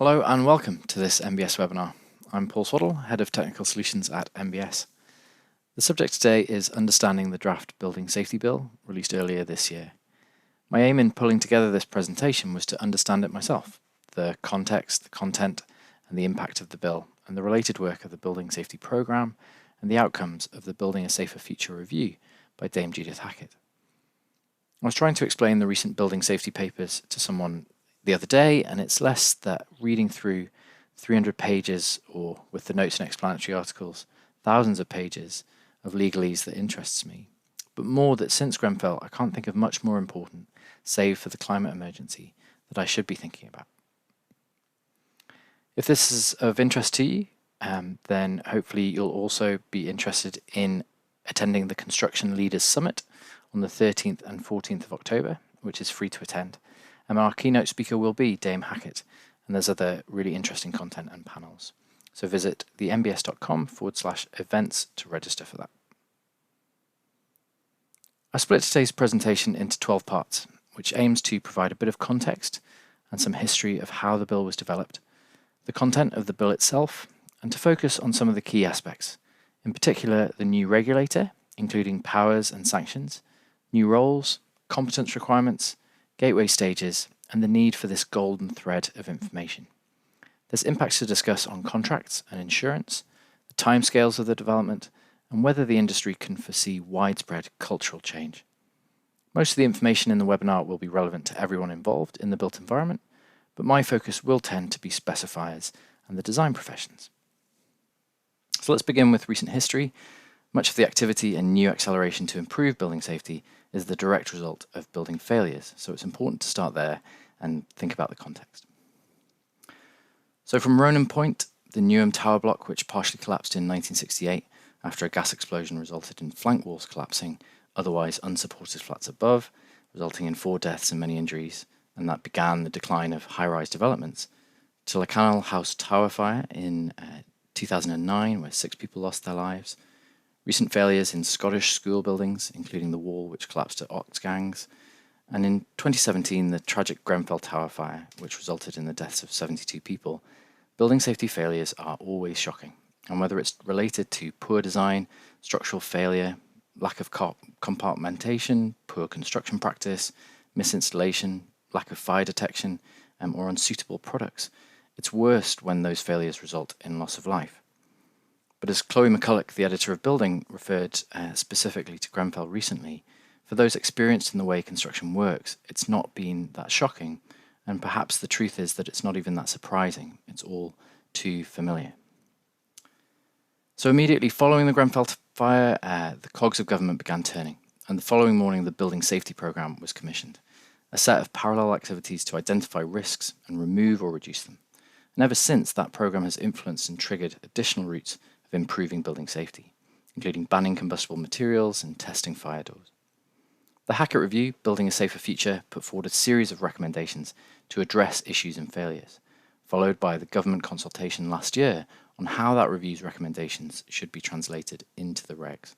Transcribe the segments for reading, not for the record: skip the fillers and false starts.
Hello and welcome to this MBS webinar. I'm Paul Swaddle, Head of Technical Solutions at MBS. The subject today is understanding the draft Building Safety Bill released earlier this year. My aim in pulling together this presentation was to understand it myself, the context, the content and the impact of the bill and the related work of the Building Safety Programme and the outcomes of the Building a Safer Future review by Dame Judith Hackitt. I was trying to explain the recent building safety papers to someone the other day, and it's less that reading through 300 pages or, with the notes and explanatory articles, thousands of pages of legalese that interests me, but more that since Grenfell I can't think of much more important, save for the climate emergency, that I should be thinking about. If this is of interest to you, then hopefully you'll also be interested in attending the Construction Leaders Summit on the 13th and 14th of October, which is free to attend. And our keynote speaker will be Dame Hackitt, and there's other really interesting content and panels. So visit thembs.com/events to register for that. I split today's presentation into 12 parts, which aims to provide a bit of context and some history of how the bill was developed, the content of the bill itself, and to focus on some of the key aspects, in particular the new regulator, including powers and sanctions, new roles, competence requirements, gateway stages, and the need for this golden thread of information. There's impacts to discuss on contracts and insurance, the timescales of the development, and whether the industry can foresee widespread cultural change. Most of the information in the webinar will be relevant to everyone involved in the built environment, but my focus will tend to be specifiers and the design professions. So let's begin with recent history. Much of the activity and new acceleration to improve building safety is the direct result of building failures, so it's important to start there and think about the context. So from Ronan Point, the Newham tower block, which partially collapsed in 1968 after a gas explosion resulted in flank walls collapsing, otherwise unsupported flats above, resulting in 4 deaths and many injuries, and that began the decline of high-rise developments, to the Canal House tower fire in 2009, where 6 people lost their lives, recent failures in Scottish school buildings, including the wall which collapsed at Oxgangs, and in 2017 the tragic Grenfell tower fire, which resulted in the deaths of 72 people. Building safety failures are always shocking, and whether it's related to poor design, structural failure, lack of compartmentation, poor construction practice, misinstallation, lack of fire detection, or unsuitable products, it's worst when those failures result in loss of life. But as Chloe McCulloch, the editor of Building, referred specifically to Grenfell recently, for those experienced in the way construction works, it's not been that shocking, and perhaps the truth is that it's not even that surprising. It's all too familiar. So immediately following the Grenfell fire, the cogs of government began turning, and the following morning the Building Safety Programme was commissioned, a set of parallel activities to identify risks and remove or reduce them. And ever since, that programme has influenced and triggered additional routes of improving building safety, including banning combustible materials and testing fire doors. The Hackitt Review, Building a Safer Future, put forward a series of recommendations to address issues and failures, followed by the government consultation last year on how that review's recommendations should be translated into the regs.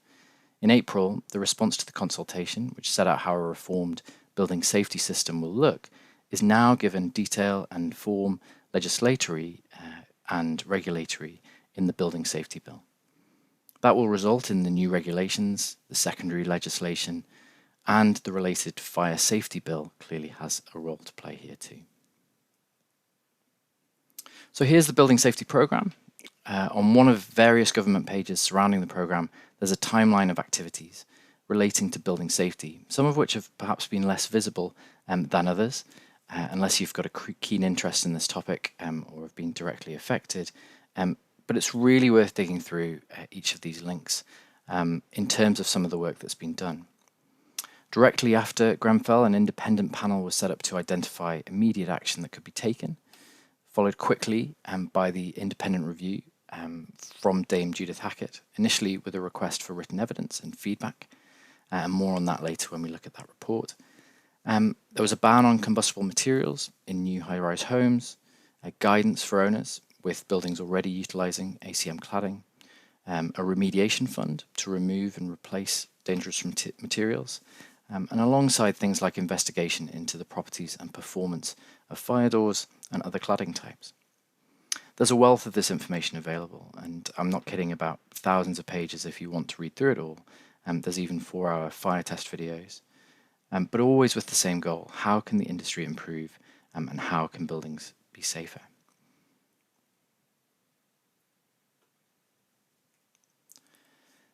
In April, the response to the consultation, which set out how a reformed building safety system will look, is now given detail and form legislatory and regulatory in the Building Safety Bill. That will result in the new regulations, the secondary legislation, and the related Fire Safety Bill clearly has a role to play here too. So here's the Building Safety Programme. On one of various government pages surrounding the programme, there's a timeline of activities relating to building safety, some of which have perhaps been less visible than others, unless you've got a keen interest in this topic or have been directly affected. But it's really worth digging through each of these links in terms of some of the work that's been done. Directly after Grenfell, an independent panel was set up to identify immediate action that could be taken, followed quickly by the independent review from Dame Judith Hackitt, initially with a request for written evidence and feedback, and more on that later when we look at that report. There was a ban on combustible materials in new high-rise homes, guidance for owners with buildings already utilising ACM cladding, a remediation fund to remove and replace dangerous materials, and alongside things like investigation into the properties and performance of fire doors and other cladding types. There's a wealth of this information available, and I'm not kidding about thousands of pages if you want to read through it all. There's even 4-hour fire test videos, but always with the same goal: how can the industry improve, and how can buildings be safer?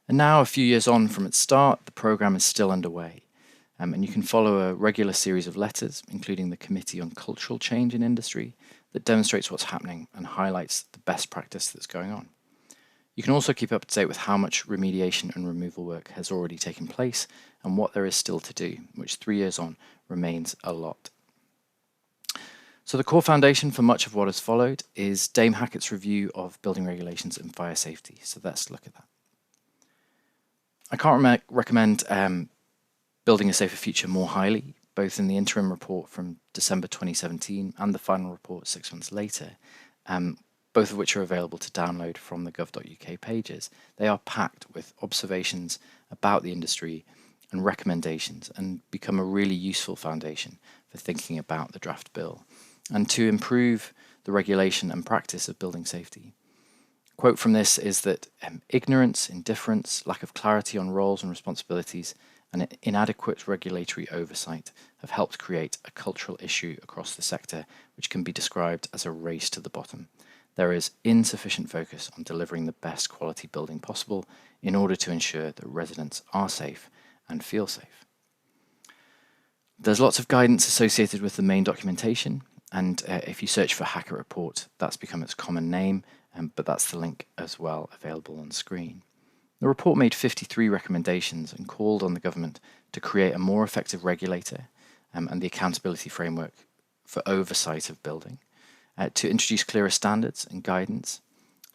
And now, a few years on from its start, the programme is still underway. And you can follow a regular series of letters, including the Committee on Cultural Change in Industry, that demonstrates what's happening and highlights the best practice that's going on. You can also keep up to date with how much remediation and removal work has already taken place and what there is still to do, which 3 years on remains a lot. So the core foundation for much of what has followed is Dame Hackitt's review of building regulations and fire safety. So let's look at that. I can't recommend Building a Safer Future more highly, both in the interim report from December 2017 and the final report 6 months later, both of which are available to download from the gov.uk pages. They are packed with observations about the industry and recommendations, and become a really useful foundation for thinking about the draft bill and to improve the regulation and practice of building safety. Quote from this is that ignorance, indifference, lack of clarity on roles and responsibilities, and inadequate regulatory oversight have helped create a cultural issue across the sector, which can be described as a race to the bottom. There is insufficient focus on delivering the best quality building possible in order to ensure that residents are safe and feel safe. There's lots of guidance associated with the main documentation, and if you search for Hackitt Report, that's become its common name, but that's the link as well available on screen. The report made 53 recommendations and called on the government to create a more effective regulator and the accountability framework for oversight of building, to introduce clearer standards and guidance,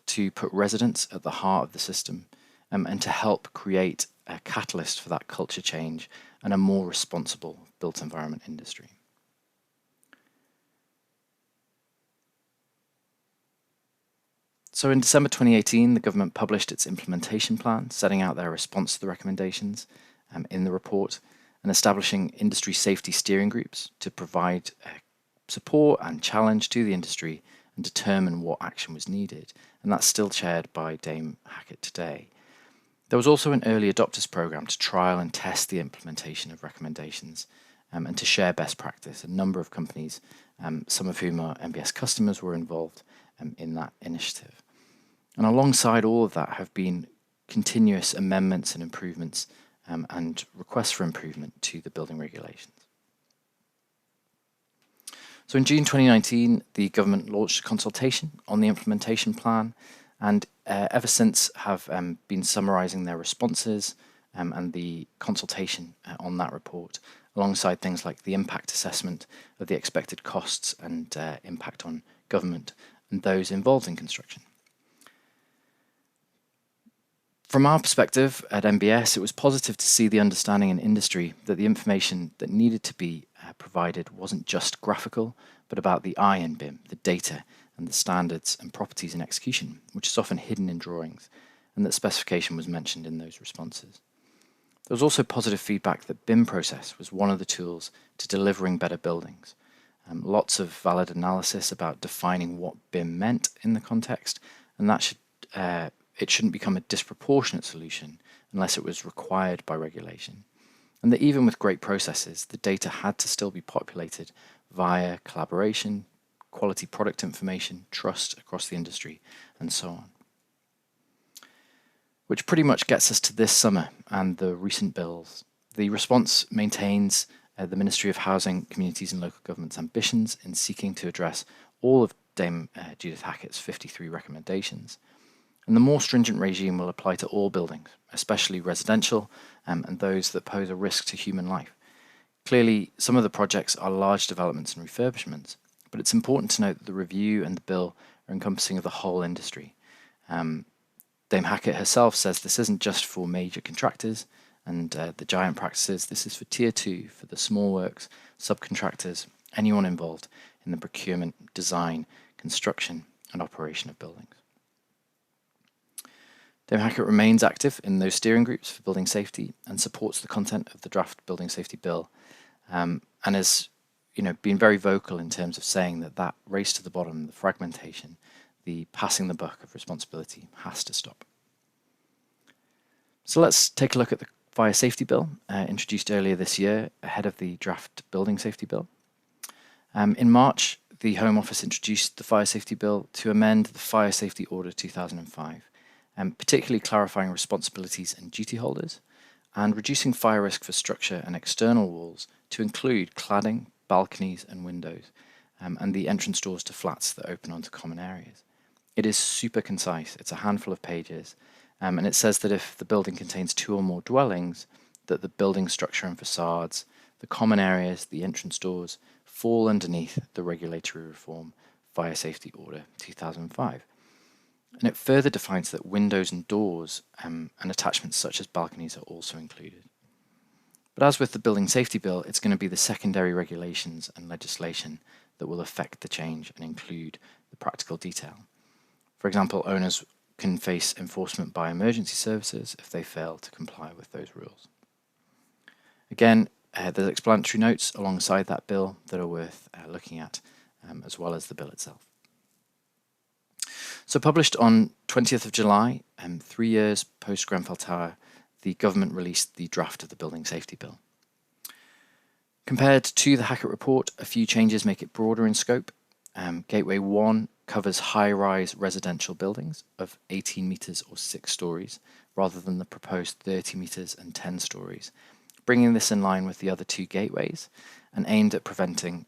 to put residents at the heart of the system, and to help create a catalyst for that culture change and a more responsible built environment industry. So in December 2018, the government published its implementation plan, setting out their response to the recommendations in the report and establishing industry safety steering groups to provide support and challenge to the industry and determine what action was needed. And that's still chaired by Dame Hackitt today. There was also an early adopters program to trial and test the implementation of recommendations and to share best practice. A number of companies, some of whom are MBS customers, were involved in that initiative. And alongside all of that have been continuous amendments and improvements and requests for improvement to the building regulations. So in June 2019, the government launched a consultation on the implementation plan, and ever since have been summarising their responses and the consultation on that report, alongside things like the impact assessment of the expected costs and impact on government and those involved in construction. From our perspective at MBS, it was positive to see the understanding in industry that the information that needed to be provided wasn't just graphical, but about the I in BIM, the data and the standards and properties in execution, which is often hidden in drawings, and that specification was mentioned in those responses. There was also positive feedback that BIM process was one of the tools to delivering better buildings. Lots of valid analysis about defining what BIM meant in the context, and that it shouldn't become a disproportionate solution unless it was required by regulation. And that even with great processes, the data had to still be populated via collaboration, quality product information, trust across the industry, and so on. Which pretty much gets us to this summer and the recent bills. The response maintains the Ministry of Housing, Communities and Local Government's ambitions in seeking to address all of Dame Judith Hackitt's 53 recommendations. And the more stringent regime will apply to all buildings, especially residential and those that pose a risk to human life. Clearly, some of the projects are large developments and refurbishments, but it's important to note that the review and the bill are encompassing of the whole industry. Dame Hackitt herself says this isn't just for major contractors and the giant practices. This is for Tier 2, for the small works, subcontractors, anyone involved in the procurement, design, construction and operation of buildings. Dame Hackitt remains active in those steering groups for building safety and supports the content of the draft building safety bill, and has been very vocal in terms of saying that race to the bottom, the fragmentation, the passing the buck of responsibility has to stop. So let's take a look at the Fire Safety Bill, introduced earlier this year ahead of the draft Building Safety Bill. In March, the Home Office introduced the Fire Safety Bill to amend the Fire Safety Order 2005, particularly clarifying responsibilities and duty holders, and reducing fire risk for structure and external walls to include cladding, balconies and windows, and the entrance doors to flats that open onto common areas. It is super concise, it's a handful of pages, and it says that if the building contains 2 or more dwellings, that the building structure and facades, the common areas, the entrance doors, fall underneath the Regulatory Reform Fire Safety Order 2005. And it further defines that windows and doors and attachments such as balconies are also included. But as with the Building Safety Bill, it's going to be the secondary regulations and legislation that will affect the change and include the practical detail. For example, owners can face enforcement by emergency services if they fail to comply with those rules. Again, there's explanatory notes alongside that bill that are worth looking at, as well as the bill itself. So published on 20th of July, 3 years post Grenfell Tower, the government released the draft of the Building Safety Bill. Compared to the Hackitt report, a few changes make it broader in scope. Gateway 1 covers high-rise residential buildings of 18 metres or 6 stories, rather than the proposed 30 metres and 10 stories, bringing this in line with the other 2 gateways and aimed at preventing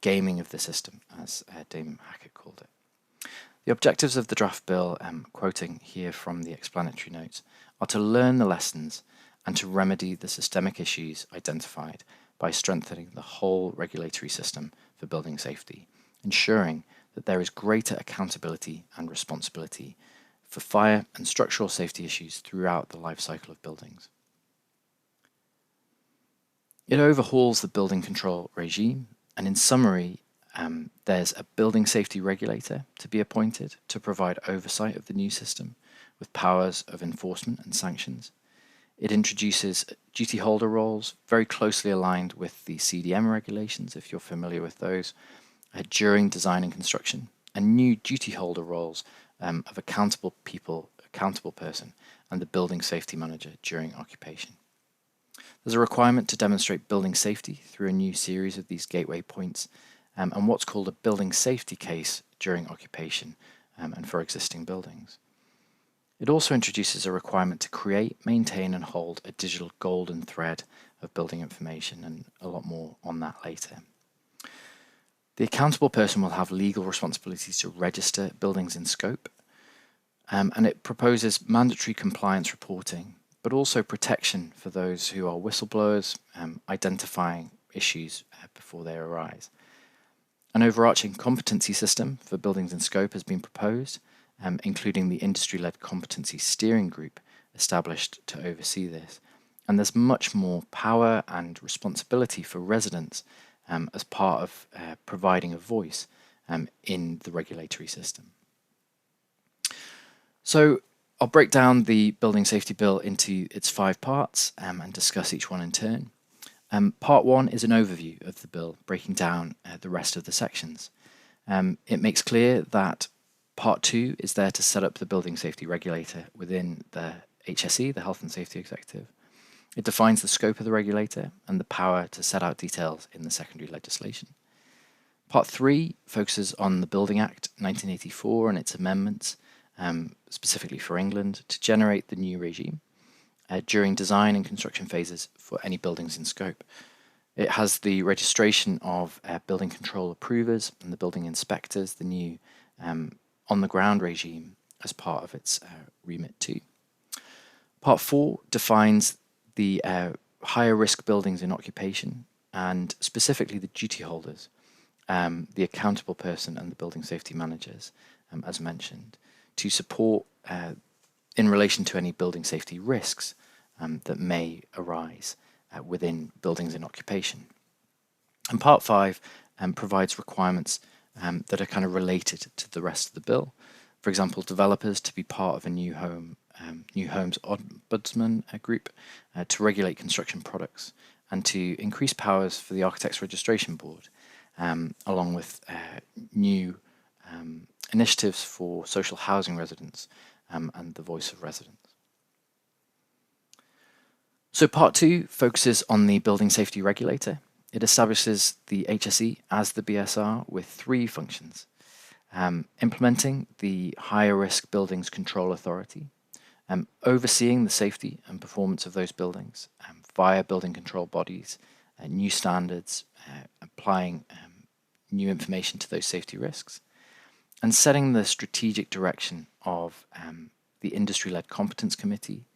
gaming of the system, as Dame Hackitt called it. The objectives of the draft bill, quoting here from the explanatory notes, are to learn the lessons and to remedy the systemic issues identified by strengthening the whole regulatory system for building safety, ensuring that there is greater accountability and responsibility for fire and structural safety issues throughout the life cycle of buildings. It overhauls the building control regime, and in summary, there's a building safety regulator to be appointed to provide oversight of the new system with powers of enforcement and sanctions. It introduces duty holder roles very closely aligned with the CDM regulations, if you're familiar with those, during design and construction, and new duty holder roles of accountable person, and the building safety manager during occupation. There's a requirement to demonstrate building safety through a new series of these gateway points, and what's called a building safety case during occupation and for existing buildings. It also introduces a requirement to create, maintain and hold a digital golden thread of building information, and a lot more on that later. The accountable person will have legal responsibilities to register buildings in scope, and it proposes mandatory compliance reporting, but also protection for those who are whistleblowers, identifying issues before they arise. An overarching competency system for buildings in scope has been proposed, including the industry-led competency steering group established to oversee this. And there's much more power and responsibility for residents as part of providing a voice in the regulatory system. So I'll break down the Building Safety Bill into its 5 parts and discuss each one in turn. Part 1 is an overview of the bill, breaking down the rest of the sections. It makes clear that Part 2 is there to set up the building safety regulator within the HSE, the Health and Safety Executive. It defines the scope of the regulator and the power to set out details in the secondary legislation. Part 3 focuses on the Building Act 1984 and its amendments, specifically for England, to generate the new regime during design and construction phases for any buildings in scope. It has the registration of building control approvers and the building inspectors, the new on-the-ground regime, as part of its remit too. Part 4 defines the higher risk buildings in occupation, and specifically the duty holders, the accountable person and the building safety managers, as mentioned, to support in relation to any building safety risks that may arise within buildings in occupation. And Part 5 provides requirements that are kind of related to the rest of the bill. For example, developers to be part of a new homes ombudsman group to regulate construction products, and to increase powers for the Architects Registration Board, along with new initiatives for social housing residents, and the voice of residents. So part 2 focuses on the Building Safety Regulator. It establishes the HSE as the BSR with 3 functions. Implementing the Higher Risk Buildings Control Authority, overseeing the safety and performance of those buildings via building control bodies, new standards, applying new information to those safety risks, and setting the strategic direction of the industry-led competence committee,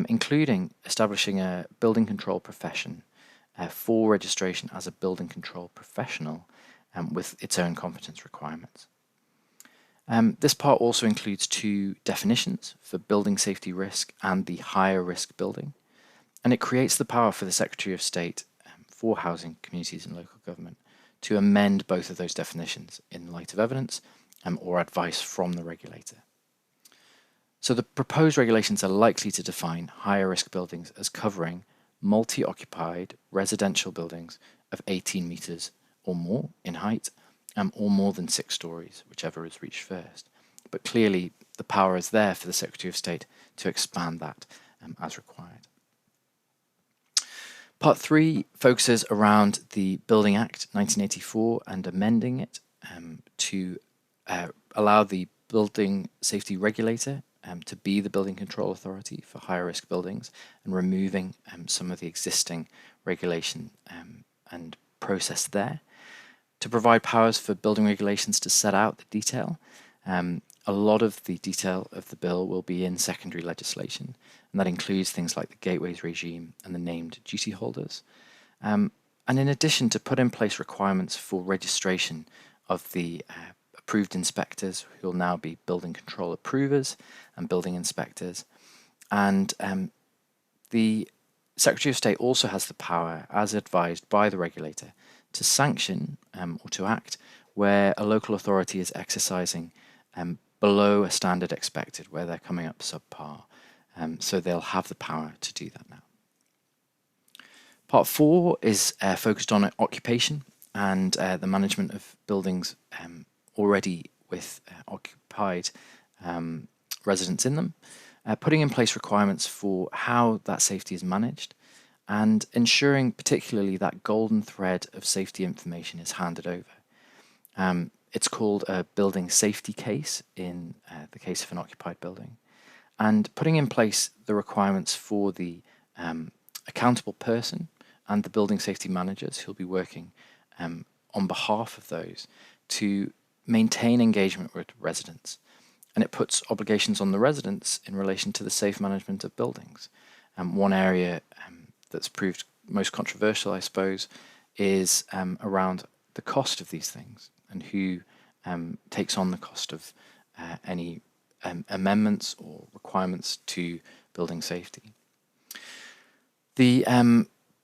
including establishing a building control profession for registration as a building control professional with its own competence requirements. This part also includes 2 definitions for building safety risk and the higher risk building, and it creates the power for the Secretary of State for Housing, Communities and Local Government to amend both of those definitions in light of evidence or advice from the regulator. So the proposed regulations are likely to define higher risk buildings as covering multi-occupied residential buildings of 18 metres or more in height, or more than 6 stories, whichever is reached first. But clearly the power is there for the Secretary of State to expand that as required. Part 3 focuses around the Building Act 1984 and amending it to allow the Building Safety Regulator to be the building control authority for higher risk buildings, and removing some of the existing regulation and process there, to provide powers for building regulations to set out the detail. A lot of the detail of the bill will be in secondary legislation, and that includes things like the gateways regime and the named duty holders. And in addition, to put in place requirements for registration of the approved inspectors, who will now be building control approvers and building inspectors. And the Secretary of State also has the power, as advised by the regulator, to sanction or to act where a local authority is exercising below a standard expected, where they're coming up subpar. So they'll have the power to do that now. Part 4 is focused on occupation and the management of buildings already with occupied residents in them, putting in place requirements for how that safety is managed, and ensuring particularly that golden thread of safety information is handed over. It's called a building safety case in the case of an occupied building, and putting in place the requirements for the accountable person and the building safety managers who'll be working on behalf of those to maintain engagement with residents. And it puts obligations on the residents in relation to the safe management of buildings. One area that's proved most controversial, I suppose, is around the cost of these things and who takes on the cost of any amendments or requirements to building safety. The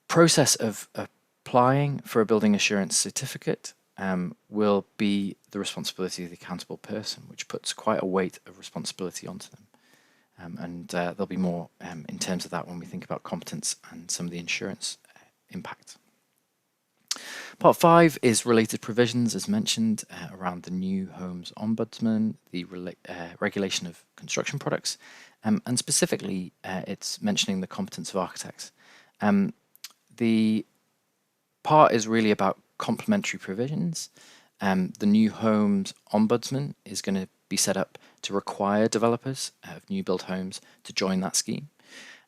process of applying for a building assurance certificate will be the responsibility of the accountable person, which puts quite a weight of responsibility onto them. And there'll be more in terms of that when we think about competence and some of the insurance impact. Part 5 is related provisions, as mentioned, around the new Homes Ombudsman, the regulation of construction products, and specifically it's mentioning the competence of architects. The part is really about complementary provisions. The new Homes Ombudsman is going to be set up to require developers of new build homes to join that scheme.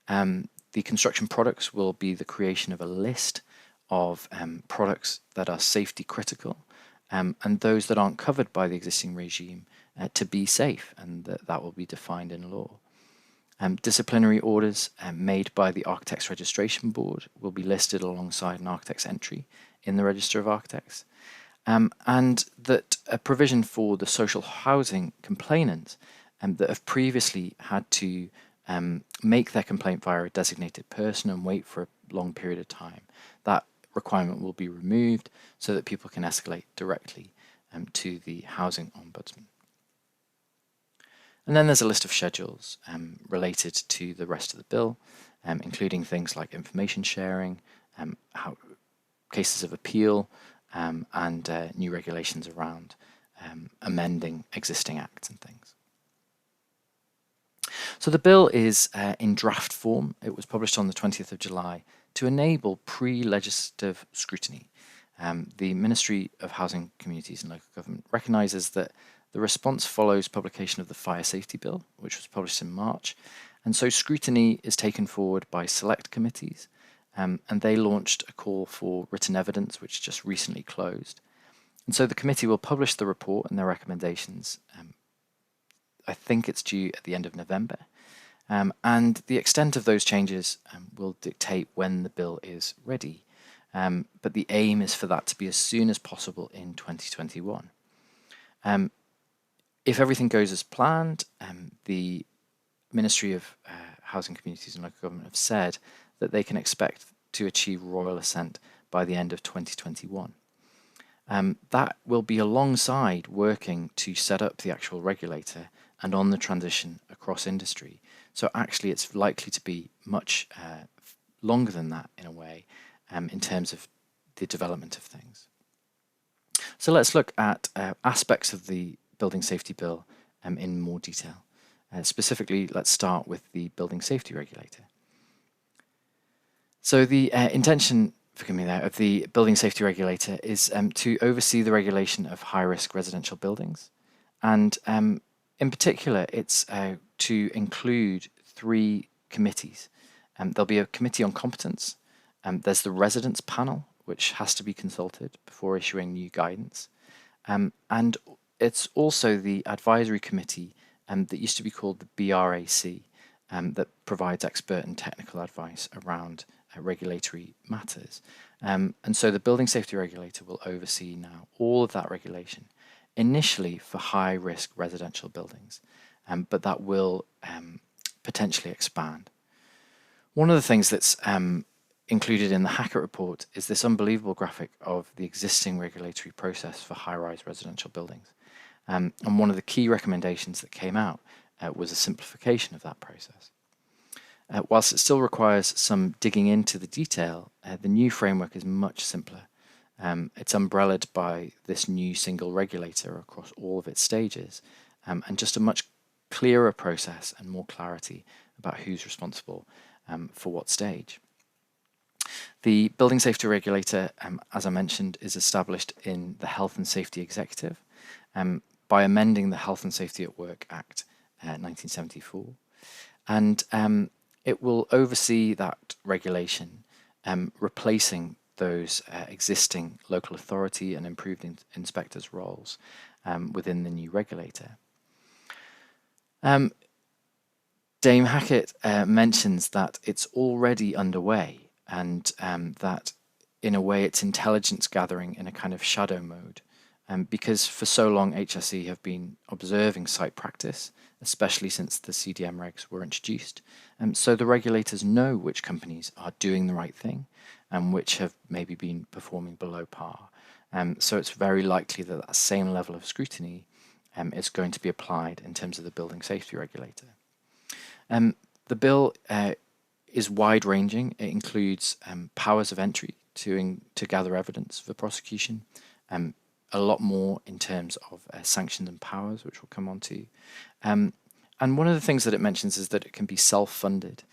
The construction products will be the creation of a list of products that are safety critical and those that aren't covered by the existing regime to be safe, and that will be defined in law. Disciplinary orders made by the Architects Registration Board will be listed alongside an architect's entry in the Register of Architects, and that a provision for the social housing complainant that have previously had to make their complaint via a designated person and wait for a long period of time, that requirement will be removed so that people can escalate directly to the Housing Ombudsman. And then there's a list of schedules related to the rest of the bill, including things like information sharing, cases of appeal, and new regulations around amending existing acts and things. So the bill is in draft form. It was published on the 20th of July to enable pre-legislative scrutiny. The Ministry of Housing, Communities and Local Government recognises that the response follows publication of the Fire Safety Bill, which was published in March, and so scrutiny is taken forward by select committees, and they launched a call for written evidence, which just recently closed. And so the committee will publish the report and their recommendations. I think it's due at the end of November. And the extent of those changes will dictate when the bill is ready. But the aim is for that to be as soon as possible in 2021. If everything goes as planned, the Ministry of Housing, Communities and Local Government have said that they can expect to achieve royal assent by the end of 2021. That will be alongside working to set up the actual regulator and on the transition across industry. So actually it's likely to be much longer than that in a way in terms of the development of things. So let's look at aspects of the Building Safety Bill in more detail. Specifically, let's start with the Building Safety Regulator. So the intention, forgive me there, of the Building Safety Regulator is to oversee the regulation of high-risk residential buildings. And in particular, it's to include 3 committees. There'll be a committee on competence. There's the residents panel, which has to be consulted before issuing new guidance. And it's also the advisory committee that used to be called the BRAC, that provides expert and technical advice around regulatory matters. And so the Building Safety Regulator will oversee now all of that regulation, initially for high-risk residential buildings, but that will potentially expand. One of the things that's included in the Hackitt report is this unbelievable graphic of the existing regulatory process for high-rise residential buildings. And one of the key recommendations that came out was a simplification of that process. Whilst it still requires some digging into the detail, the new framework is much simpler. It's umbrellaed by this new single regulator across all of its stages, and just a much clearer process and more clarity about who's responsible for what stage. The Building Safety Regulator, as I mentioned, is established in the Health and Safety Executive by amending the Health and Safety at Work Act 1974. And it will oversee that regulation, replacing those existing local authority and improved inspectors' roles within the new regulator. Dame Hackitt mentions that it's already underway and that in a way it's intelligence gathering in a kind of shadow mode, because for so long HSE have been observing site practice, especially since the CDM regs were introduced. So the regulators know which companies are doing the right thing and which have maybe been performing below par. So it's very likely that that same level of scrutiny is going to be applied in terms of the Building Safety Regulator. The bill is wide-ranging. It includes powers of entry to gather evidence for prosecution, a lot more in terms of sanctions and powers, which we'll come on to. And one of the things that it mentions is that it can be self-funded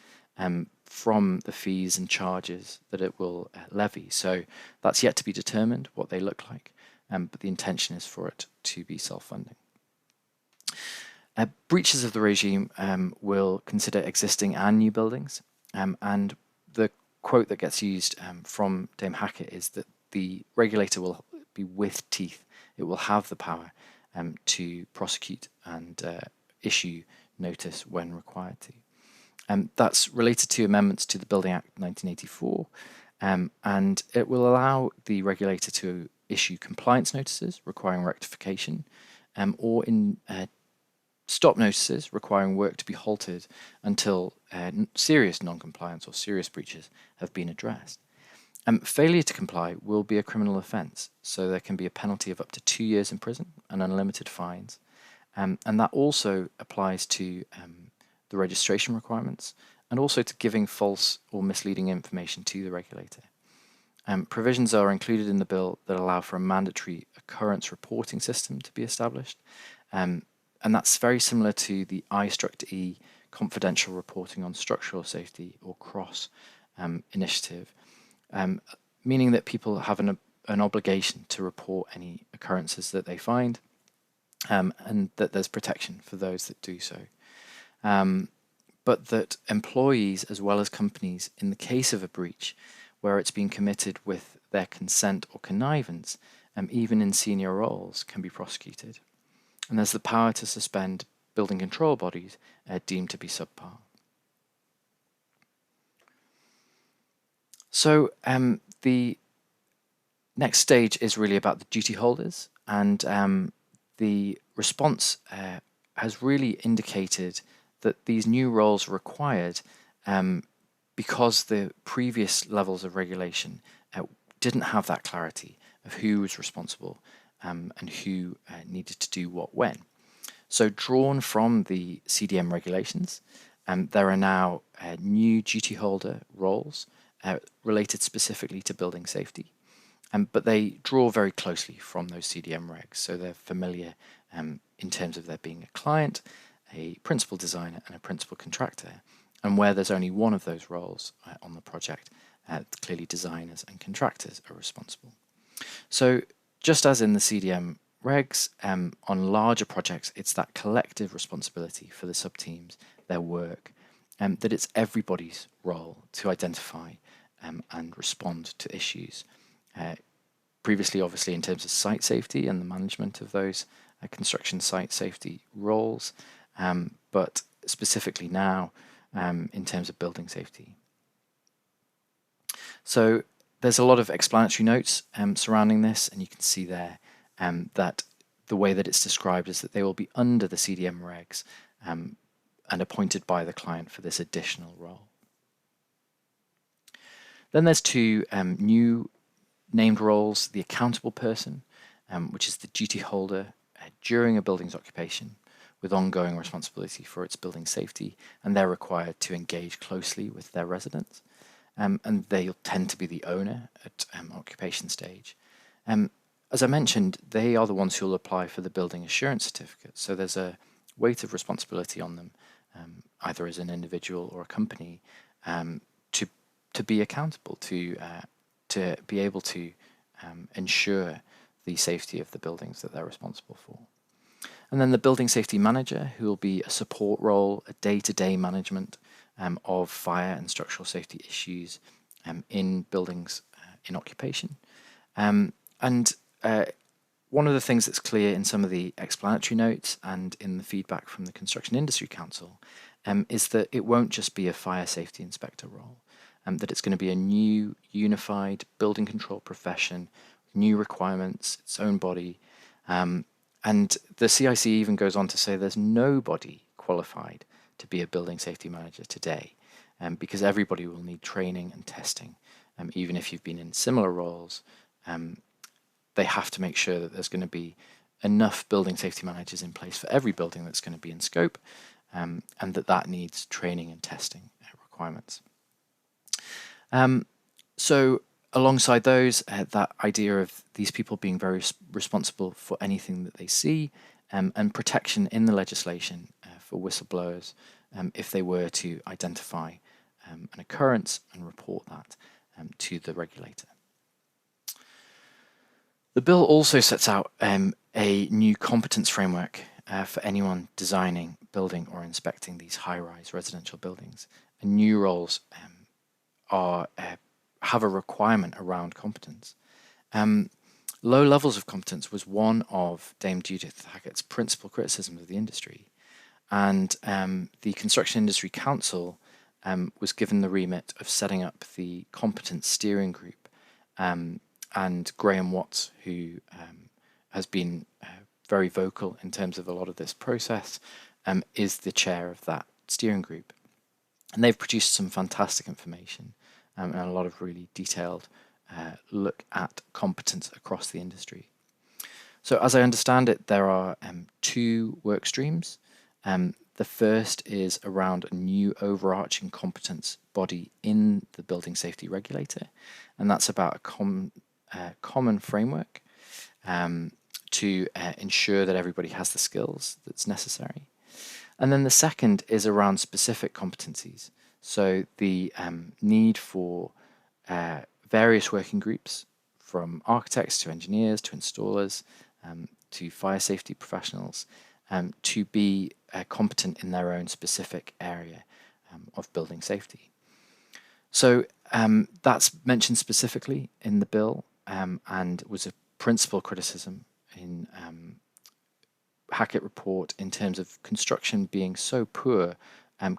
from the fees and charges that it will levy. So that's yet to be determined what they look like, but the intention is for it to be self-funding. Breaches of the regime will consider existing and new buildings, and the quote that gets used from Dame Hackitt is that the regulator will be with teeth. It will have the power to prosecute and issue notice when required to. That's related to amendments to the Building Act 1984, and it will allow the regulator to issue compliance notices requiring rectification, or in stop notices requiring work to be halted until serious non-compliance or serious breaches have been addressed. Failure to comply will be a criminal offence, so there can be a penalty of up to 2 years in prison and unlimited fines. And that also applies to the registration requirements and also to giving false or misleading information to the regulator. Provisions are included in the bill that allow for a mandatory occurrence reporting system to be established. And that's very similar to the I-Struct-E confidential reporting on structural safety or CROSS initiative, meaning that people have an obligation to report any occurrences that they find, and that there's protection for those that do so. But that employees as well as companies, in the case of a breach where it's been committed with their consent or connivance, even in senior roles, can be prosecuted. And there's the power to suspend building control bodies deemed to be subpar. So the next stage is really about the duty holders, and the response has really indicated that these new roles are required because the previous levels of regulation didn't have that clarity of who was responsible and who needed to do what when. So drawn from the CDM regulations, there are now new duty holder roles related specifically to building safety, but they draw very closely from those CDM regs. So they're familiar in terms of there being a client, a principal designer, and a principal contractor. And where there's only one of those roles on the project, clearly designers and contractors are responsible. So just as in the CDM regs, on larger projects, it's that collective responsibility for the sub-teams, their work, that it's everybody's role to identify and respond to issues. Previously, obviously, in terms of site safety and the management of those construction site safety roles, but specifically now in terms of building safety. So there's a lot of explanatory notes surrounding this, and you can see there that the way that it's described is that they will be under the CDM regs and appointed by the client for this additional role. Then there's two new named roles: the accountable person, which is the duty holder during a building's occupation with ongoing responsibility for its building safety, and they're required to engage closely with their residents, and they'll tend to be the owner at occupation stage. As I mentioned, they are the ones who will apply for the building assurance certificate, so there's a weight of responsibility on them, either as an individual or a company, to be accountable, to be able to ensure the safety of the buildings that they're responsible for. And then the building safety manager, who will be a support role, a day-to-day management of fire and structural safety issues in buildings in occupation. And one of the things that's clear in some of the explanatory notes and in the feedback from the Construction Industry Council is that it won't just be a fire safety inspector role, that it's going to be a new unified building control profession, new requirements, its own body. And the CIC even goes on to say there's nobody qualified to be a building safety manager today, because everybody will need training and testing. Even if you've been in similar roles, they have to make sure that there's going to be enough building safety managers in place for every building that's going to be in scope, and that needs training and testing requirements. So alongside those, that idea of these people being very responsible for anything that they see, and protection in the legislation for whistleblowers if they were to identify an occurrence and report that to the regulator. The bill also sets out a new competence framework for anyone designing, building or inspecting these high-rise residential buildings. And new roles have a requirement around competence. Low levels of competence was one of Dame Judith Hackitt's principal criticisms of the industry, and the Construction Industry Council was given the remit of setting up the Competence Steering Group, and Graham Watts, who has been very vocal in terms of a lot of this process, is the chair of that steering group. And they've produced some fantastic information and a lot of really detailed look at competence across the industry. So as I understand it, there are two work streams. The first is around a new overarching competence body in the Building Safety Regulator, and that's about a common framework to ensure that everybody has the skills that's necessary. And then the second is around specific competencies. So the need for various working groups, from architects to engineers to installers to fire safety professionals, to be competent in their own specific area of building safety. So that's mentioned specifically in the bill and was a principal criticism in Hackitt report in terms of construction being so poor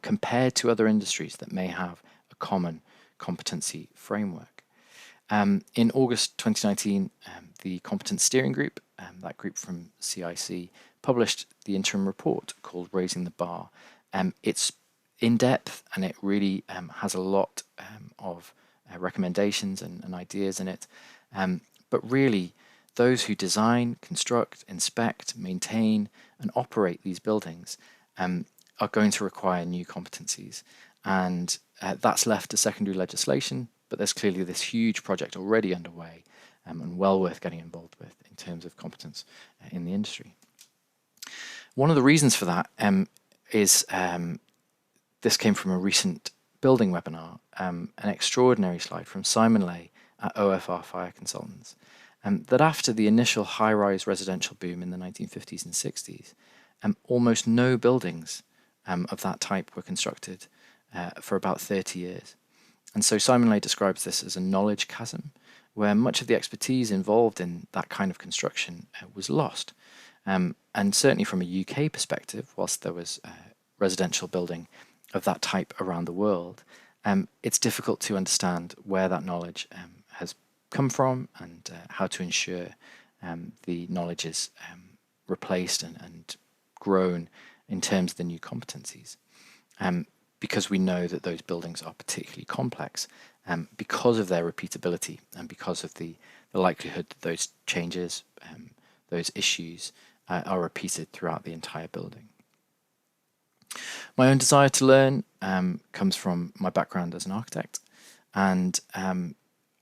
compared to other industries that may have a common competency framework. In August 2019, the Competence Steering Group, that group from CIC, published the interim report called Raising the Bar. It's in depth and it really has a lot of recommendations and ideas in it. But really, those who design, construct, inspect, maintain, and operate these buildings are going to require new competencies. And that's left to secondary legislation, but there's clearly this huge project already underway and well worth getting involved with in terms of competence in the industry. One of the reasons for that is this came from a recent building webinar, an extraordinary slide from Simon Lay at OFR Fire Consultants, that after the initial high-rise residential boom in the 1950s and 60s, almost no buildings of that type were constructed for about 30 years. And so Simon Lay describes this as a knowledge chasm, where much of the expertise involved in that kind of construction was lost. And certainly from a UK perspective, whilst there was residential building of that type around the world, it's difficult to understand where that knowledge has come from and how to ensure the knowledge is replaced and grown in terms of the new competencies. Because we know that those buildings are particularly complex because of their repeatability and because of the likelihood that those changes, those issues are repeated throughout the entire building. My own desire to learn comes from my background as an architect, and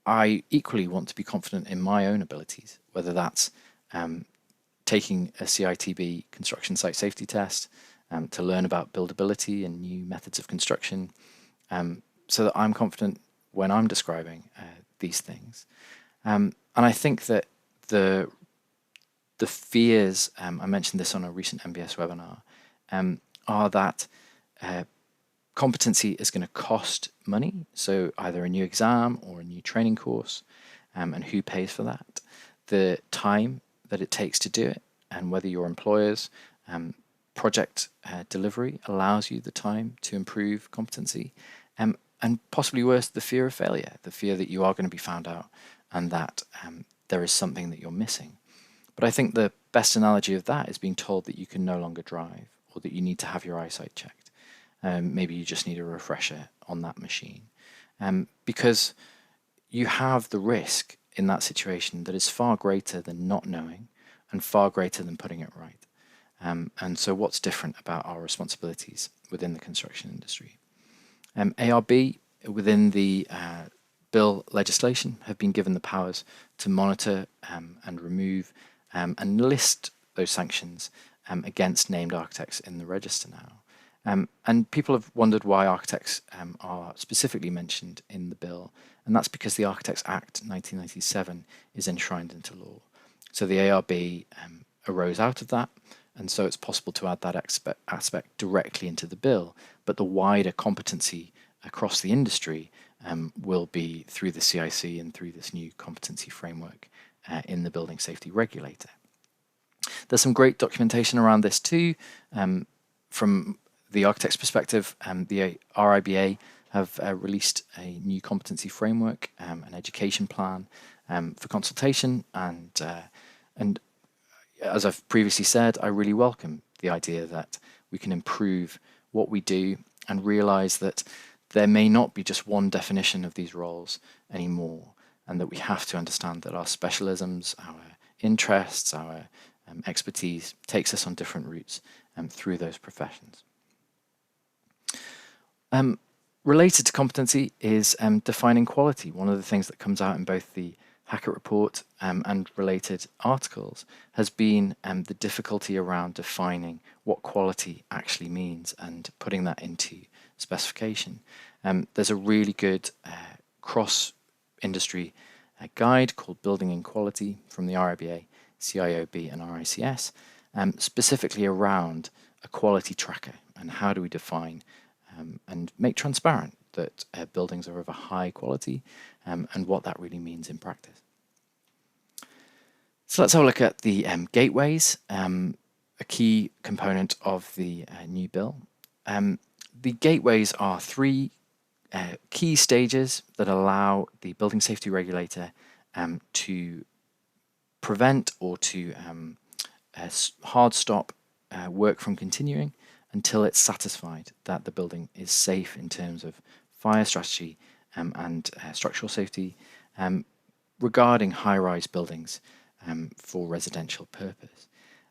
I equally want to be confident in my own abilities, whether that's taking a CITB construction site safety test to learn about buildability and new methods of construction, so that I'm confident when I'm describing these things. And I think that the fears, I mentioned this on a recent MBS webinar, are that competency is going to cost money, so either a new exam or a new training course, and who pays for that, the time that it takes to do it, and whether your employer's project delivery allows you the time to improve competency, and possibly worse, the fear of failure, the fear that you are going to be found out and that there is something that you're missing. But I think the best analogy of that is being told that you can no longer drive or that you need to have your eyesight checked. Maybe you just need a refresher on that machine. Because you have the risk in that situation that is far greater than not knowing and far greater than putting it right. And so what's different about our responsibilities within the construction industry? ARB within the bill legislation have been given the powers to monitor and remove and list those sanctions against named architects in the register now. And people have wondered why architects are specifically mentioned in the bill, and that's because the Architects Act 1997 is enshrined into law. So the ARB arose out of that, and so it's possible to add that aspect directly into the bill, but the wider competency across the industry will be through the CIC and through this new competency framework in the Building Safety Regulator. There's some great documentation around this too. From the architect's perspective, the RIBA have released a new competency framework, an education plan for consultation, and as I've previously said, I really welcome the idea that we can improve what we do and realize that there may not be just one definition of these roles anymore, and that we have to understand that our specialisms, our interests, our expertise takes us on different routes through those professions. Related to competency is defining quality. One of the things that comes out in both the Hackitt report and related articles has been the difficulty around defining what quality actually means and putting that into specification. There's a really good cross-industry guide called Building in Quality from the RIBA, CIOB and RICS, specifically around a quality tracker and how do we define and make transparent that buildings are of a high quality and what that really means in practice. So let's have a look at the gateways, a key component of the new bill. The gateways are three key stages that allow the building safety regulator to prevent or to hard stop work from continuing until it's satisfied that the building is safe in terms of fire strategy and structural safety regarding high-rise buildings for residential purpose.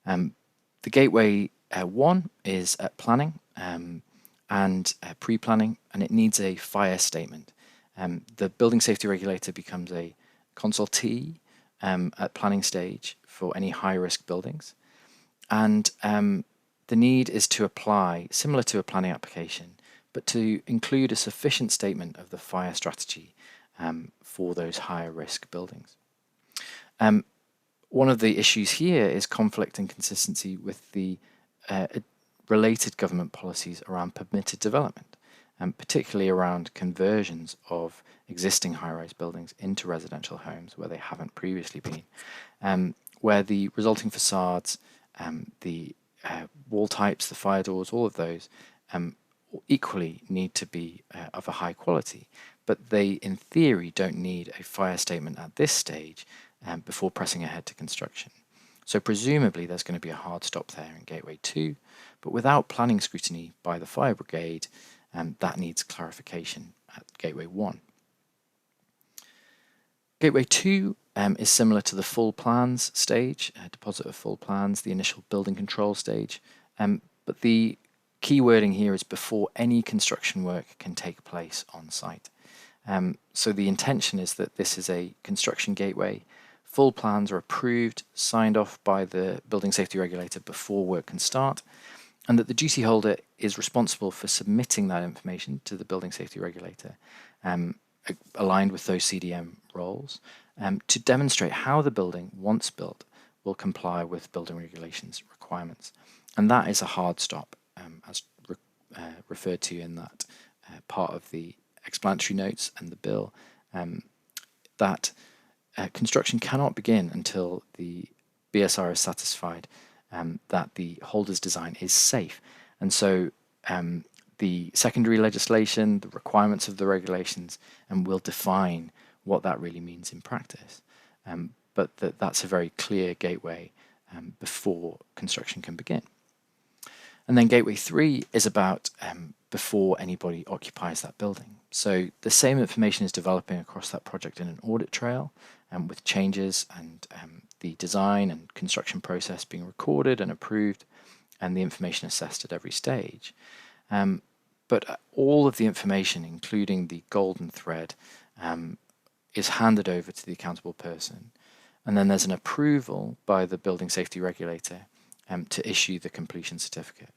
The gateway 1 is at planning and pre-planning, and it needs a fire statement. The building safety regulator becomes a consultee at planning stage for any high-risk buildings, and the need is to apply, similar to a planning application, but to include a sufficient statement of the fire strategy for those higher risk buildings. One of the issues here is conflict and consistency with the related government policies around permitted development, particularly around conversions of existing high-rise buildings into residential homes where they haven't previously been, where the resulting facades, the wall types, the fire doors, all of those equally need to be of a high quality, but they in theory don't need a fire statement at this stage before pressing ahead to construction. So presumably there's going to be a hard stop there in Gateway 2, but without planning scrutiny by the fire brigade, that needs clarification at Gateway 1. Gateway 2 is similar to the full plans stage, deposit of full plans, the initial building control stage, but the key wording here is before any construction work can take place on site. So the intention is that this is a construction gateway. Full plans are approved, signed off by the building safety regulator before work can start, and that the duty holder is responsible for submitting that information to the building safety regulator, aligned with those CDM roles, to demonstrate how the building, once built, will comply with building regulations requirements. And that is a hard stop, as referred to in that part of the explanatory notes and the bill, that construction cannot begin until the BSR is satisfied that the holder's design is safe. And so the secondary legislation, the requirements of the regulations, will define what that really means in practice. But that's a very clear gateway before construction can begin. And then Gateway 3 is about before anybody occupies that building. So the same information is developing across that project in an audit trail, with changes and the design and construction process being recorded and approved, and the information assessed at every stage. But all of the information, including the golden thread, is handed over to the accountable person. And then there's an approval by the building safety regulator to issue the completion certificate.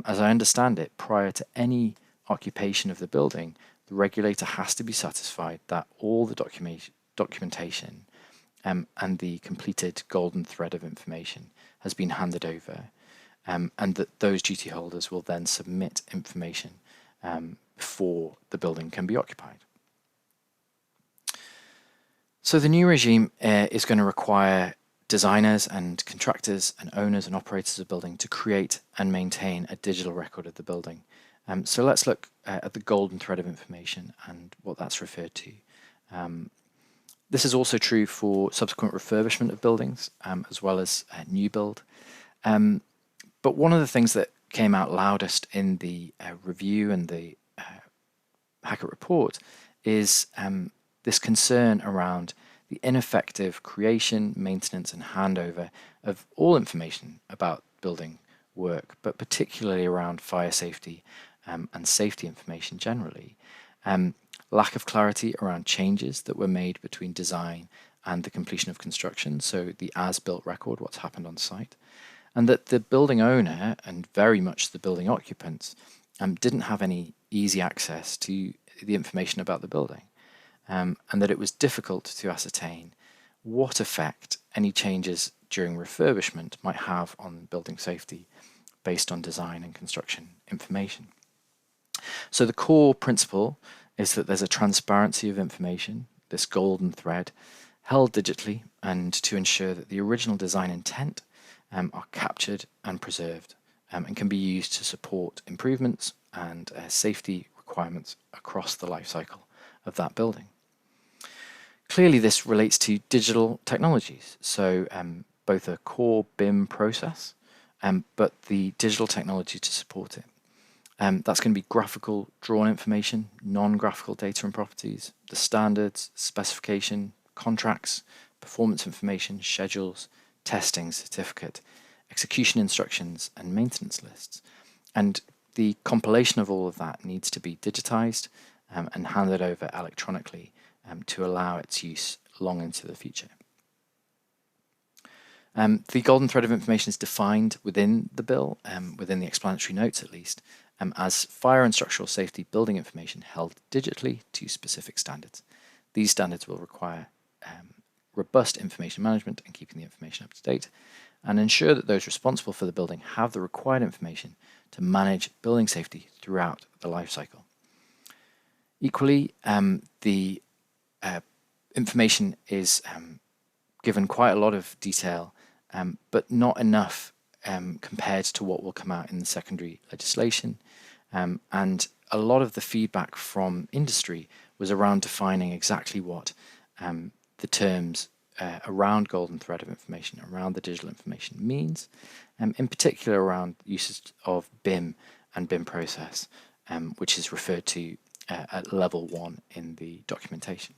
As I understand it, prior to any occupation of the building, the regulator has to be satisfied that all the documentation and the completed golden thread of information has been handed over, and that those duty holders will then submit information before the building can be occupied. So the new regime is going to require designers and contractors and owners and operators of building to create and maintain a digital record of the building. So let's look at the golden thread of information and what that's referred to. This is also true for subsequent refurbishment of buildings, as well as new build. But one of the things that came out loudest in the review and the Hackitt report is this concern around the ineffective creation, maintenance, and handover of all information about building work, but particularly around fire safety and safety information generally, lack of clarity around changes that were made between design and the completion of construction, so the as-built record, what's happened on site, and that the building owner and very much the building occupants didn't have any easy access to the information about the building, and that it was difficult to ascertain what effect any changes during refurbishment might have on building safety based on design and construction information. So the core principle is that there's a transparency of information, this golden thread, held digitally, and to ensure that the original design intent are captured and preserved and can be used to support improvements and safety requirements across the life cycle of that building. Clearly, this relates to digital technologies, so both a core BIM process, but the digital technology to support it. That's going to be graphical drawn information, non-graphical data and properties, the standards, specification, contracts, performance information, schedules, testing certificate, execution instructions, and maintenance lists. And the compilation of all of that needs to be digitized and handed over electronically to allow its use long into the future. The golden thread of information is defined within the bill, within the explanatory notes at least, as fire and structural safety building information held digitally to specific standards. These standards will require robust information management and keeping the information up to date, and ensure that those responsible for the building have the required information to manage building safety throughout the life cycle. Equally, the information is given quite a lot of detail, but not enough compared to what will come out in the secondary legislation. And a lot of the feedback from industry was around defining exactly what the terms around golden thread of information, around the digital information means, in particular around uses of BIM and BIM process, which is referred to at level 1 in the documentation.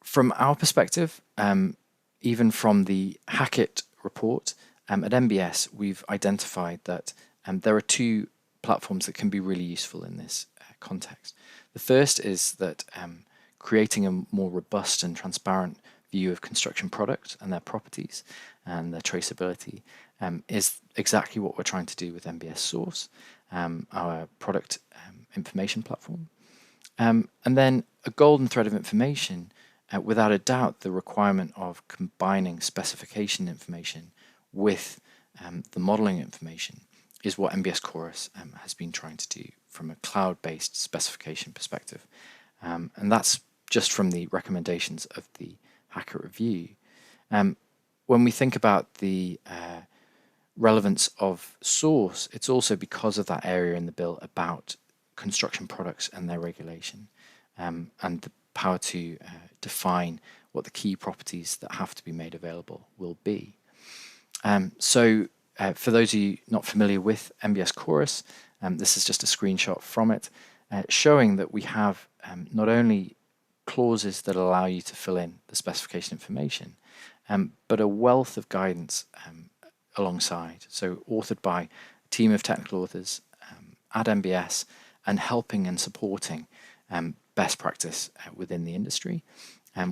From our perspective, even from the Hackitt report, at MBS, we've identified that there are two platforms that can be really useful in this context. The first is that creating a more robust and transparent view of construction products and their properties and their traceability is exactly what we're trying to do with MBS Source, our product information platform. And then a golden thread of information, without a doubt, the requirement of combining specification information with the modeling information is what MBS Chorus has been trying to do from a cloud-based specification perspective. And that's just from the recommendations of the Hackitt review. When we think about the relevance of source, it's also because of that area in the bill about construction products and their regulation, and the power to define what the key properties that have to be made available will be. So for those of you not familiar with MBS Chorus, this is just a screenshot from it, showing that we have not only clauses that allow you to fill in the specification information, but a wealth of guidance alongside. So authored by a team of technical authors at MBS, and helping and supporting best practice within the industry,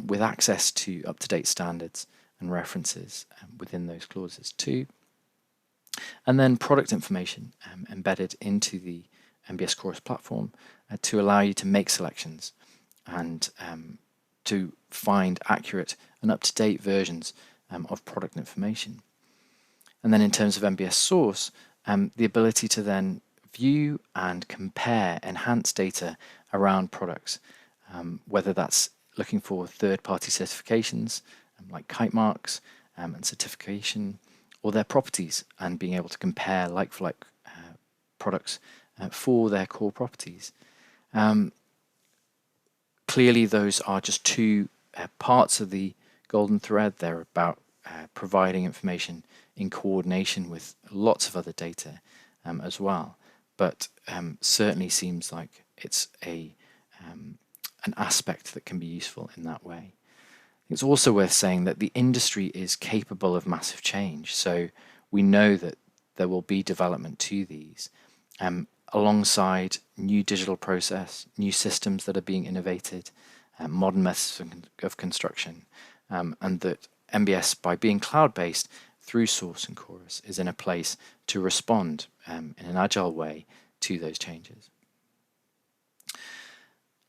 with access to up-to-date standards and references within those clauses too. And then product information embedded into the MBS Chorus platform to allow you to make selections and to find accurate and up-to-date versions of product information. And then in terms of MBS Source, the ability to then view and compare enhanced data around products, whether that's looking for third-party certifications like kite marks and certification, or their properties, and being able to compare like-for-like products for their core properties. Clearly, those are just two parts of the golden thread. They're about providing information in coordination with lots of other data as well. But certainly seems like it's an aspect that can be useful in that way. It's also worth saying that the industry is capable of massive change. So we know that there will be development to these alongside new digital process, new systems that are being innovated, modern methods of construction, and that MBS, by being cloud-based through Source and Chorus, is in a place to respond in an agile way to those changes.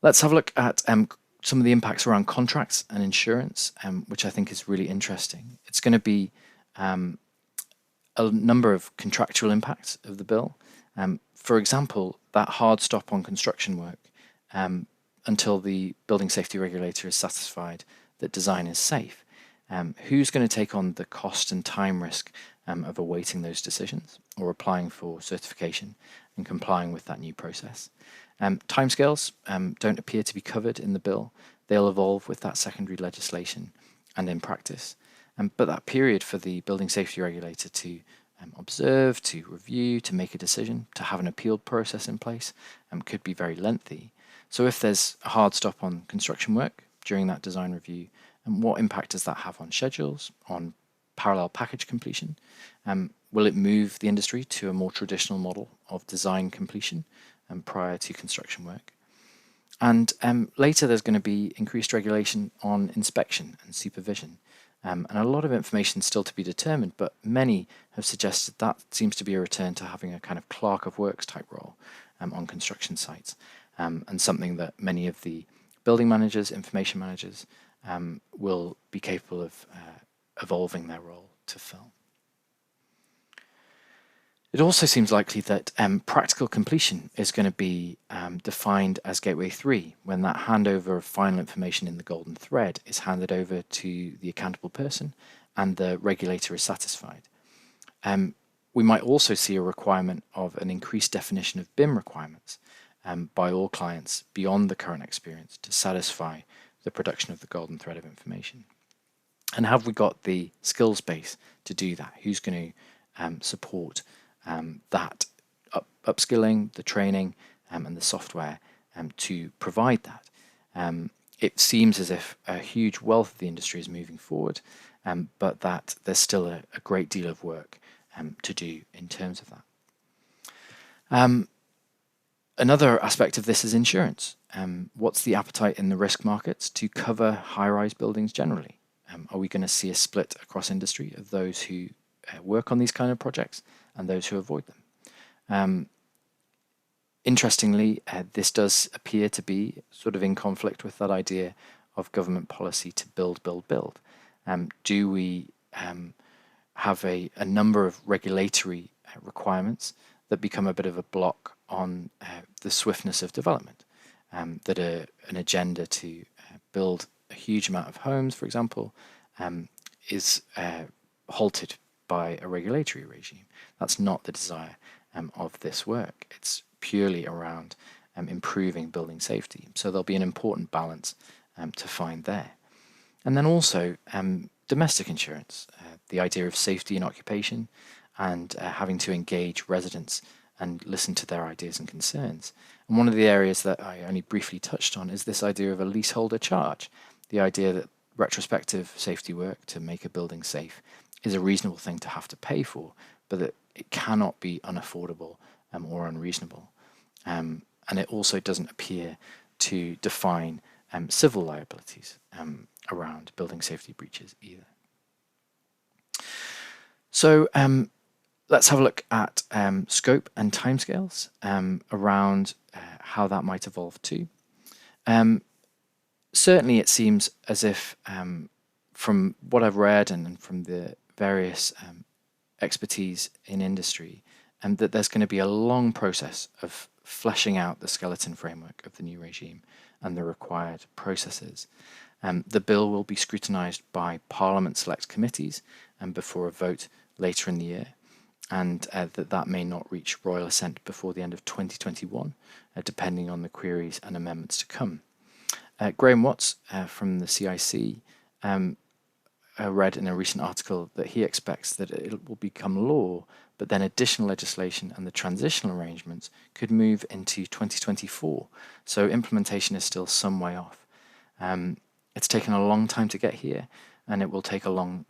Let's have a look at some of the impacts around contracts and insurance, which I think is really interesting. It's going to be a number of contractual impacts of the bill. For example, that hard stop on construction work until the building safety regulator is satisfied that design is safe. Who's going to take on the cost and time risk of awaiting those decisions or applying for certification and complying with that new process? Timescales don't appear to be covered in the bill. They'll evolve with that secondary legislation and in practice. But that period for the building safety regulator to observe, to review, to make a decision, to have an appeal process in place could be very lengthy. So if there's a hard stop on construction work during that design review, what impact does that have on schedules, on parallel package completion? Will it move the industry to a more traditional model of design completion prior to construction work? And later there's going to be increased regulation on inspection and supervision. And a lot of information still to be determined, but many have suggested that seems to be a return to having a kind of clerk of works type role on construction sites, and something that many of the building managers, information managers will be capable of evolving their role to fill. It also seems likely that practical completion is going to be defined as Gateway 3 when that handover of final information in the golden thread is handed over to the accountable person and the regulator is satisfied. We might also see a requirement of an increased definition of BIM requirements by all clients beyond the current experience to satisfy the production of the golden thread of information. And have we got the skills base to do that? Who's going to support that upskilling, the training, and the software to provide that? It seems as if a huge wealth of the industry is moving forward, but that there's still a great deal of work to do in terms of that. Another aspect of this is insurance. What's the appetite in the risk markets to cover high-rise buildings generally? Are we going to see a split across industry of those who work on these kind of projects and those who avoid them? Interestingly, this does appear to be sort of in conflict with that idea of government policy to build, build, build. Do we have a number of regulatory requirements that become a bit of a block on the swiftness of development, that an agenda to build a huge amount of homes, for example, is halted by a regulatory regime? That's not the desire of this work. It's purely around improving building safety. So there'll be an important balance to find there. And then also domestic insurance, the idea of safety in occupation and having to engage residents and listen to their ideas and concerns. And one of the areas that I only briefly touched on is this idea of a leaseholder charge, the idea that retrospective safety work to make a building safe is a reasonable thing to have to pay for, but that it cannot be unaffordable or unreasonable. And it also doesn't appear to define civil liabilities around building safety breaches either. So let's have a look at scope and timescales around how that might evolve too. Certainly it seems as if from what I've read and from the various expertise in industry, that there's going to be a long process of fleshing out the skeleton framework of the new regime and the required processes. The bill will be scrutinised by Parliament select committees and before a vote later in the year, and that may not reach royal assent before the end of 2021, depending on the queries and amendments to come. Graham Watts from the CIC read in a recent article that he expects that it will become law, but then additional legislation and the transitional arrangements could move into 2024. So implementation is still some way off. It's taken a long time to get here, and it will take a long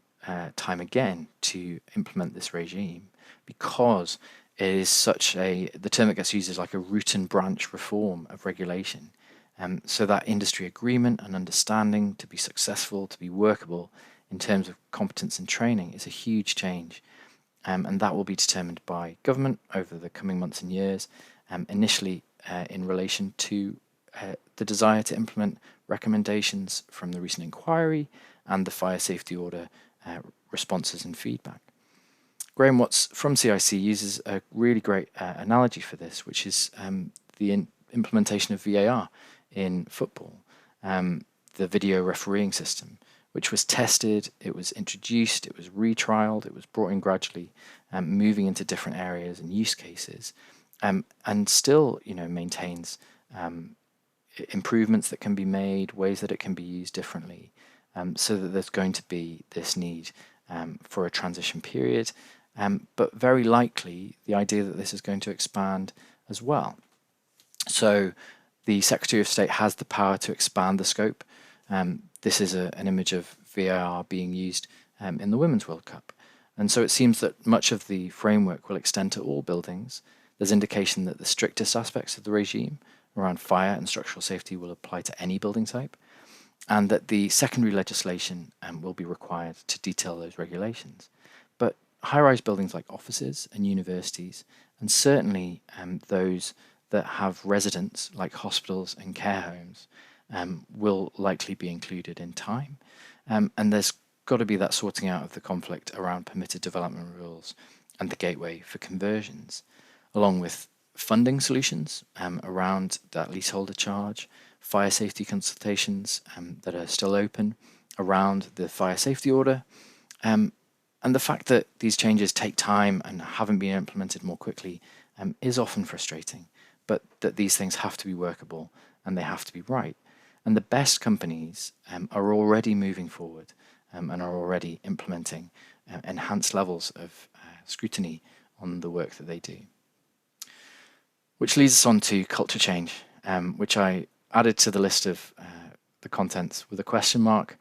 time again to implement this regime, because it is the term that gets used is like a root and branch reform of regulation. So that industry agreement and understanding to be successful, to be workable in terms of competence and training is a huge change. And that will be determined by government over the coming months and years, initially in relation to the desire to implement recommendations from the recent inquiry and the fire safety order responses and feedback. Graham Watts from CIC uses a really great analogy for this, which is the implementation of VAR in football, the video refereeing system, which was tested, it was introduced, it was retrialed, it was brought in gradually, moving into different areas and use cases, and still, maintains improvements that can be made, ways that it can be used differently, so that there's going to be this need for a transition period, but very likely the idea that this is going to expand as well. So the Secretary of State has the power to expand the scope. This is an image of VAR being used in the Women's World Cup. And so it seems that much of the framework will extend to all buildings. There's indication that the strictest aspects of the regime around fire and structural safety will apply to any building type, and that the secondary legislation will be required to detail those regulations. But high-rise buildings like offices and universities, and certainly those that have residents like hospitals and care homes, will likely be included in time. And there's got to be that sorting out of the conflict around permitted development rules and the gateway for conversions, along with funding solutions around that leaseholder charge, fire safety consultations that are still open around the fire safety order, and the fact that these changes take time and haven't been implemented more quickly is often frustrating, but that these things have to be workable and they have to be right. And the best companies are already moving forward and are already implementing enhanced levels of scrutiny on the work that they do. Which leads us on to culture change, which I added to the list of the contents with a question mark,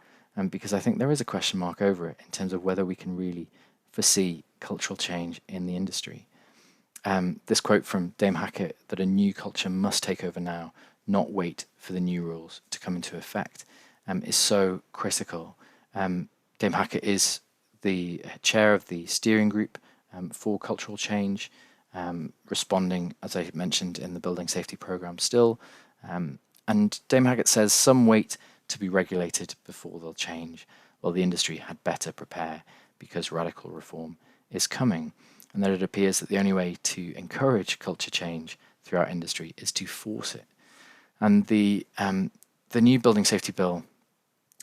because I think there is a question mark over it in terms of whether we can really foresee cultural change in the industry. This quote from Dame Hackitt, that a new culture must take over now, not wait for the new rules to come into effect, is so critical. Dame Hackitt is the chair of the steering group for cultural change, responding, as I mentioned, in the building safety program still. And Dame Hackitt says some wait to be regulated before they'll change, while the industry had better prepare because radical reform is coming, and that it appears that the only way to encourage culture change throughout industry is to force it. And the new building safety bill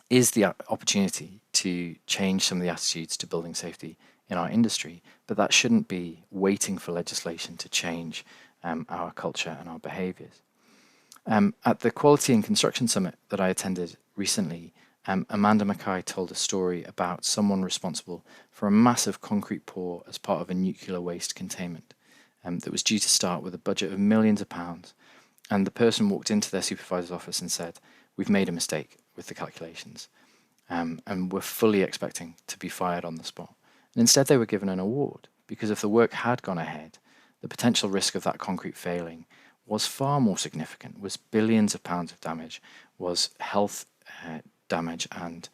is the opportunity to change some of the attitudes to building safety in our industry, but that shouldn't be waiting for legislation to change our culture and our behaviours. At the Quality in Construction Summit that I attended recently, Amanda Mackay told a story about someone responsible for a massive concrete pour as part of a nuclear waste containment that was due to start with a budget of millions of pounds. And the person walked into their supervisor's office and said, "We've made a mistake with the calculations," and were fully expecting to be fired on the spot. And instead they were given an award, because if the work had gone ahead, the potential risk of that concrete failing was far more significant, was billions of pounds of damage, was health damage and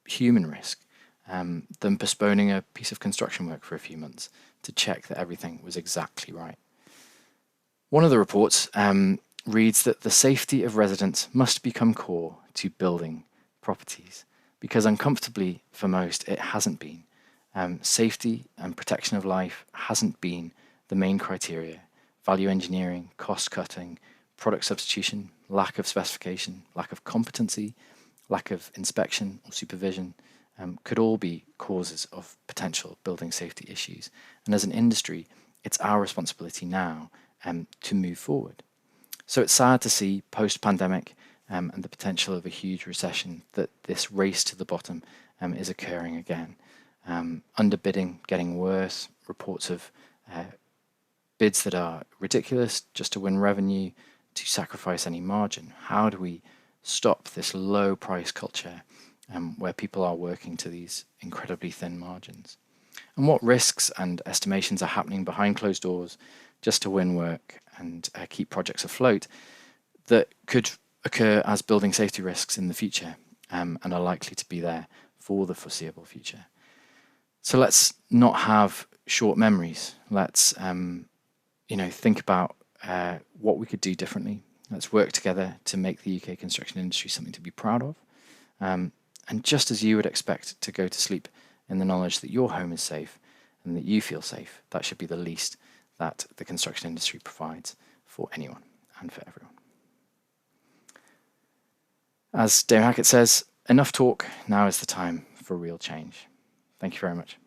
human risk, than postponing a piece of construction work for a few months to check that everything was exactly right. One of the reports reads that the safety of residents must become core to building properties, because uncomfortably for most it hasn't been. Safety and protection of life hasn't been the main criteria. Value engineering, cost cutting, product substitution, lack of specification, lack of competency, lack of inspection or supervision could all be causes of potential building safety issues. And as an industry, it's our responsibility now to move forward. So it's sad to see post-pandemic and the potential of a huge recession that this race to the bottom is occurring again. Underbidding getting worse, reports of bids that are ridiculous just to win revenue, to sacrifice any margin. How do we stop this low price culture where people are working to these incredibly thin margins, and what risks and estimations are happening behind closed doors just to win work and keep projects afloat that could occur as building safety risks in the future, and are likely to be there for the foreseeable future. So let's not have short memories. Let's think about what we could do differently. Let's work together to make the UK construction industry something to be proud of. And just as you would expect to go to sleep in the knowledge that your home is safe and that you feel safe, that should be the least that the construction industry provides for anyone and for everyone. As Dame Hackitt says, enough talk, now is the time for real change. Thank you very much.